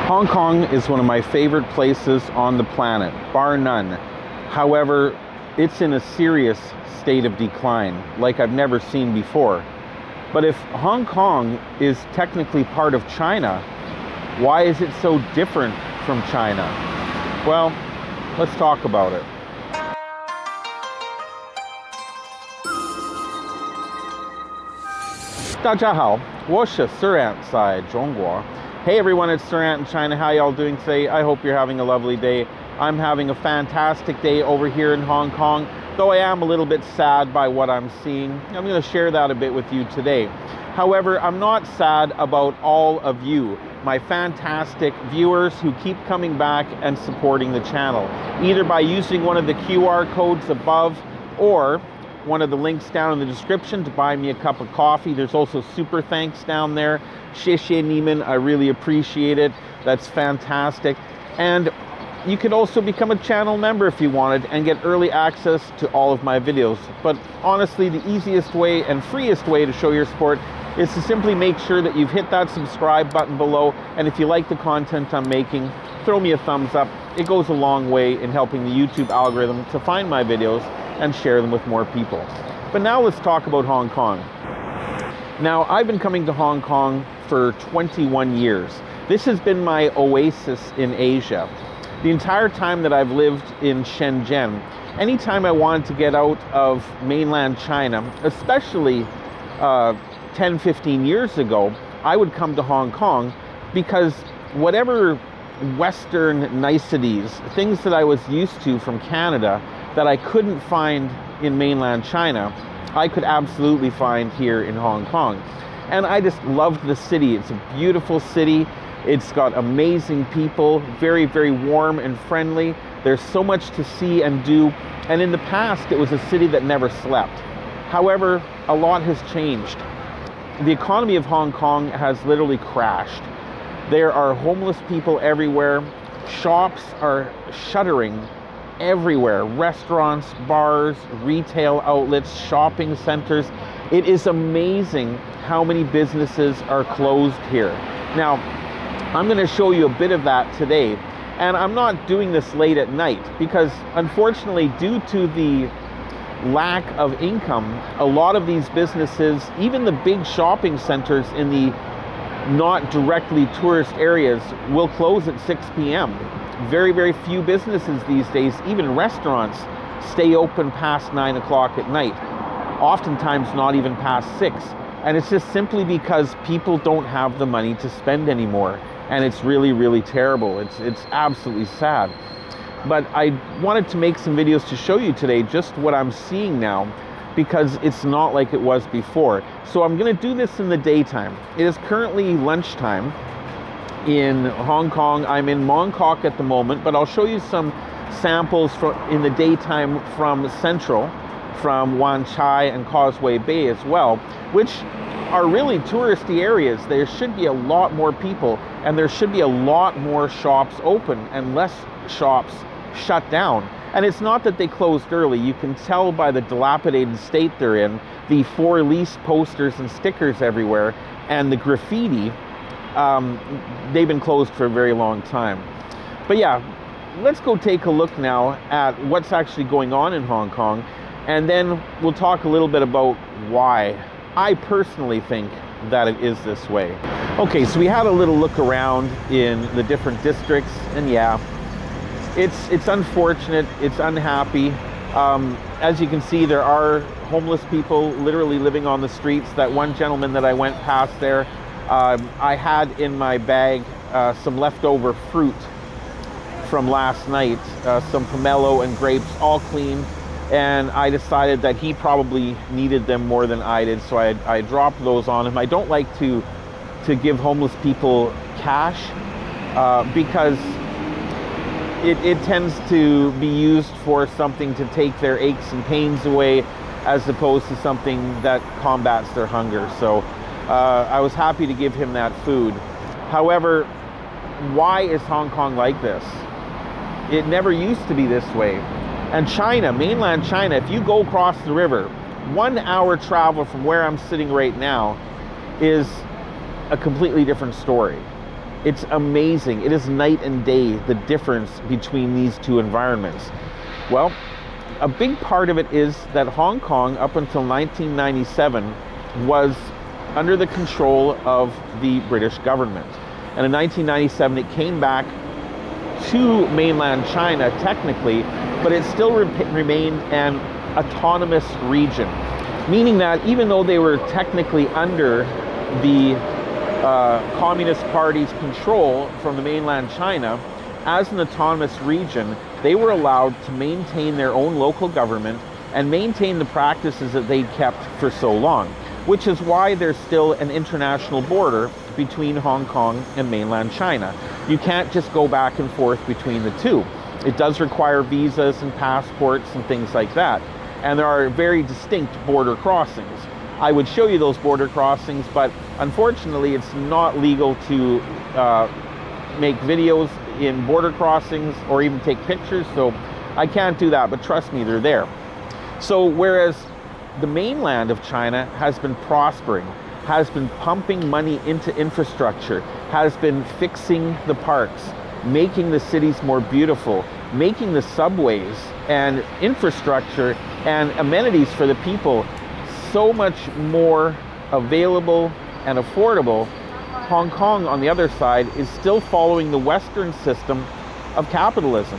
Hong Kong is one of my favorite places on the planet, bar none. However, it's in a serious state of decline, like I've never seen before. But if Hong Kong is technically part of China, why is it so different from China? Well, let's talk about it. 大家好，我是 Ascent 在中国. Hey everyone, it's Ascent in China. How y'all doing today? I hope you're having a lovely day. I'm having a fantastic day over here in Hong Kong, though I am a little bit sad by what I'm seeing. I'm going to share that a bit with you today. However, I'm not sad about all of you, my fantastic viewers who keep coming back and supporting the channel, either by using one of the QR codes above or one of the links down in the description to buy me a cup of coffee. There's also super thanks down there. 谢谢你们, I really appreciate it. That's fantastic. And you could also become a channel member if you wanted and get early access to all of my videos. But honestly, the easiest way and freest way to show your support is to simply make sure that you've hit that subscribe button below. And if you like the content I'm making, throw me a thumbs up. It goes a long way in helping the YouTube algorithm to find my videos and share them with more people. But now let's talk about Hong Kong. Now, I've been coming to Hong Kong for 21 years. This has been my oasis in Asia. The entire time that I've lived in Shenzhen, anytime I wanted to get out of mainland China, especially 10, 15 years ago, I would come to Hong Kong because whatever Western niceties, things that I was used to from Canada that I couldn't find in mainland China, I could absolutely find here in Hong Kong. And I just loved the city. It's a beautiful city. It's got amazing people, very, very warm and friendly. There's so much to see and do. And in the past, it was a city that never slept. However, a lot has changed. The economy of Hong Kong has literally crashed. There are homeless people everywhere. Shops are shuttering everywhere. Restaurants, bars, retail outlets, shopping centers. It is amazing how many businesses are closed here. Now, I'm going to show you a bit of that today. And I'm not doing this late at night because unfortunately, due to the lack of income, a lot of these businesses, even the big shopping centers in the not directly tourist areas, will close at 6 p.m. Very, very few businesses these days, even restaurants, stay open past 9 o'clock at night. Oftentimes not even past 6. And it's just simply because people don't have the money to spend anymore. And it's really, really terrible. It's absolutely sad. But I wanted to make some videos to show you today just what I'm seeing now, because it's not like it was before. So I'm going to do this in the daytime. It is currently lunchtime in Hong Kong. I'm in Mong Kok at the moment, but I'll show you some samples in the daytime from Central, from Wan Chai and Causeway Bay as well, which are really touristy areas. There should be a lot more people, and there should be a lot more shops open and less shops shut down. And it's not that they closed early. You can tell by the dilapidated state they're in, the for lease posters and stickers everywhere, and the graffiti. They've been closed for a very long time. But yeah, let's go take a look now at what's actually going on in Hong Kong, and then we'll talk a little bit about why I personally think that it is this way. Okay, so we had a little look around in the different districts, and yeah, it's unfortunate, it's unhappy. As you can see, there are homeless people literally living on the streets. That one gentleman that I went past there, I had in my bag some leftover fruit from last night, some pomelo and grapes, all clean, and I decided that he probably needed them more than I did, so I dropped those on him. I don't like to give homeless people cash because it tends to be used for something to take their aches and pains away, as opposed to something that combats their hunger. So I was happy to give him that food. However, why is Hong Kong like this? It never used to be this way. And China, mainland China, if you go across the river, 1 hour travel from where I'm sitting right now is a completely different story. It's amazing. It is night and day, the difference between these two environments. Well, a big part of it is that Hong Kong, up until 1997, was under the control of the British government. And in 1997, it came back to mainland China, technically, but it still remained an autonomous region. Meaning that even though they were technically under the Communist Party's control from the mainland China, as an autonomous region, they were allowed to maintain their own local government and maintain the practices that they'd kept for so long, which is why there's still an international border between Hong Kong and mainland China. You can't just go back and forth between the two. It does require visas and passports and things like that. And there are very distinct border crossings. I would show you those border crossings, but unfortunately it's not legal to make videos in border crossings or even take pictures, so I can't do that, but trust me, they're there. So whereas the mainland of China has been prospering, has been pumping money into infrastructure, has been fixing the parks, making the cities more beautiful, making the subways and infrastructure and amenities for the people so much more available and affordable, Hong Kong, on the other side, is still following the Western system of capitalism,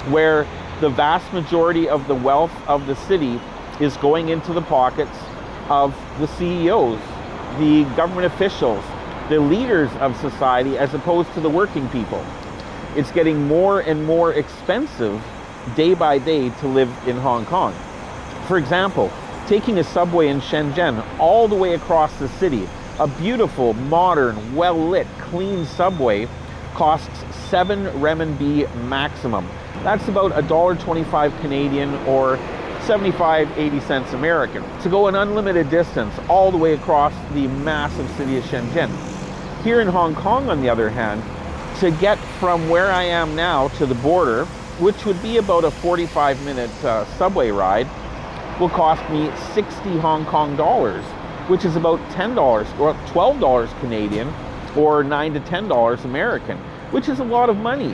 where the vast majority of the wealth of the city is going into the pockets of the CEOs, the government officials, the leaders of society, as opposed to the working people. It's getting more and more expensive day by day to live in Hong Kong. For example, taking a subway in Shenzhen all the way across the city, a beautiful, modern, well-lit, clean subway costs 7 renminbi maximum. That's about $1.25 Canadian or 75-80 cents American to go an unlimited distance all the way across the massive city of Shenzhen. Here in Hong Kong, on the other hand, to get from where I am now to the border, which would be about a 45-minute subway ride, will cost me 60 Hong Kong dollars, which is about $10 or $12 Canadian or $9 to $10 American, which is a lot of money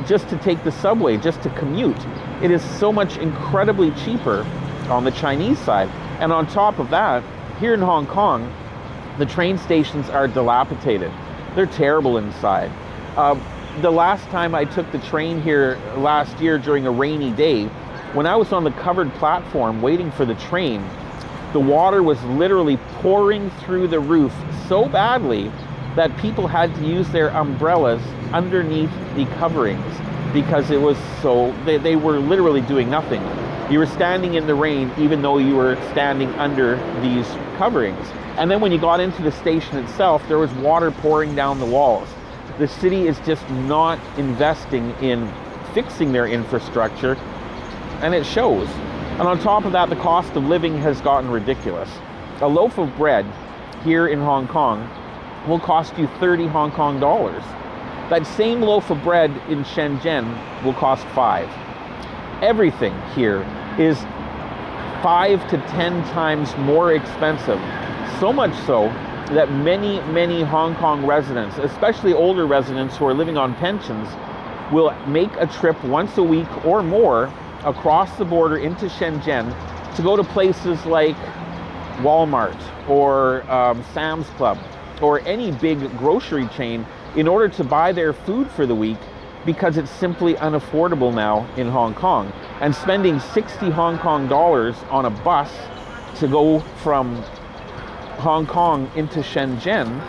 just to take the subway, just to commute. It is so much incredibly cheaper on the Chinese side. And on top of that, here in Hong Kong, the train stations are dilapidated. They're terrible inside. The last time I took the train here last year during a rainy day, when I was on the covered platform waiting for the train, the water was literally pouring through the roof so badly that people had to use their umbrellas underneath the coverings because it was so, they were literally doing nothing. You were standing in the rain even though you were standing under these coverings. And then when you got into the station itself, there was water pouring down the walls. The city is just not investing in fixing their infrastructure, and it shows. And on top of that, the cost of living has gotten ridiculous. A loaf of bread here in Hong Kong will cost you 30 Hong Kong dollars. That same loaf of bread in Shenzhen will cost 5. Everything here is 5 to 10 times more expensive. So much so that many Hong Kong residents, especially older residents who are living on pensions, will make a trip once a week or more across the border into Shenzhen to go to places like Walmart or Sam's Club or any big grocery chain in order to buy their food for the week, because it's simply unaffordable now in Hong Kong. And spending 60 Hong Kong dollars on a bus to go from Hong Kong into Shenzhen,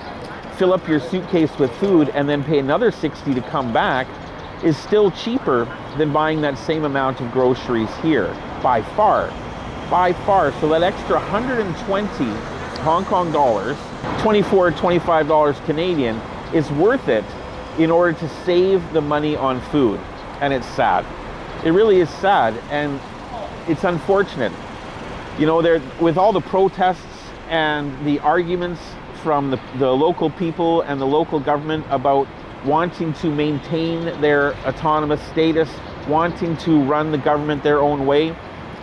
fill up your suitcase with food, and then pay another 60 to come back is still cheaper than buying that same amount of groceries here, by far. So that extra 120 Hong Kong dollars, $24, $25 Canadian, is worth it in order to save the money on food. And it's sad. It really is sad, and it's unfortunate. You know, there, with all the protests and the arguments from the local people and the local government about wanting to maintain their autonomous status, wanting to run the government their own way,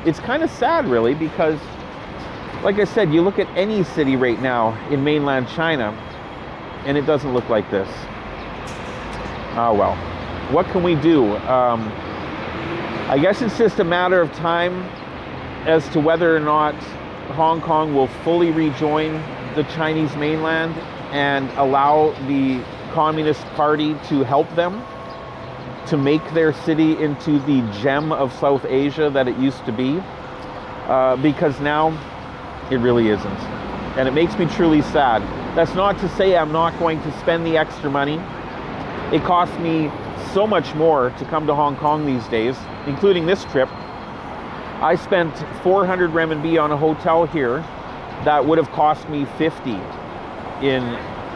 it's kind of sad, really, because, like I said, you look at any city right now in mainland China, and it doesn't look like this. Oh well, what can we do? I guess it's just a matter of time as to whether or not Hong Kong will fully rejoin the Chinese mainland and allow the Communist Party to help them to make their city into the gem of South Asia that it used to be, because now it really isn't. And it makes me truly sad. That's not to say I'm not going to spend the extra money. It costs me so much more to come to Hong Kong these days, including this trip. I spent 400 renminbi on a hotel here that would have cost me 50 in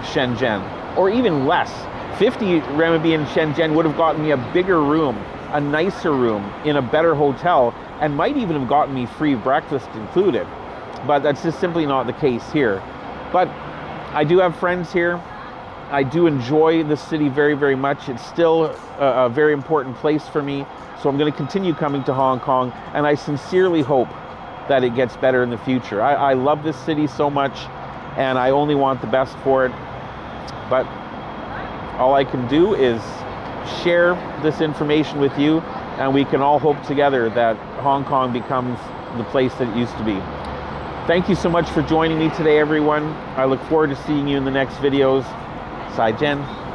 Shenzhen, or even less. 50 renminbi in Shenzhen would have gotten me a bigger room, a nicer room, in a better hotel, and might even have gotten me free breakfast included. But that's just simply not the case here. But I do have friends here. I do enjoy the city very, very much. It's still a very important place for me. So I'm going to continue coming to Hong Kong, and I sincerely hope that it gets better in the future. I love this city so much, and I only want the best for it. But all I can do is share this information with you, and we can all hope together that Hong Kong becomes the place that it used to be. Thank you so much for joining me today, everyone. I look forward to seeing you in the next videos. 再见。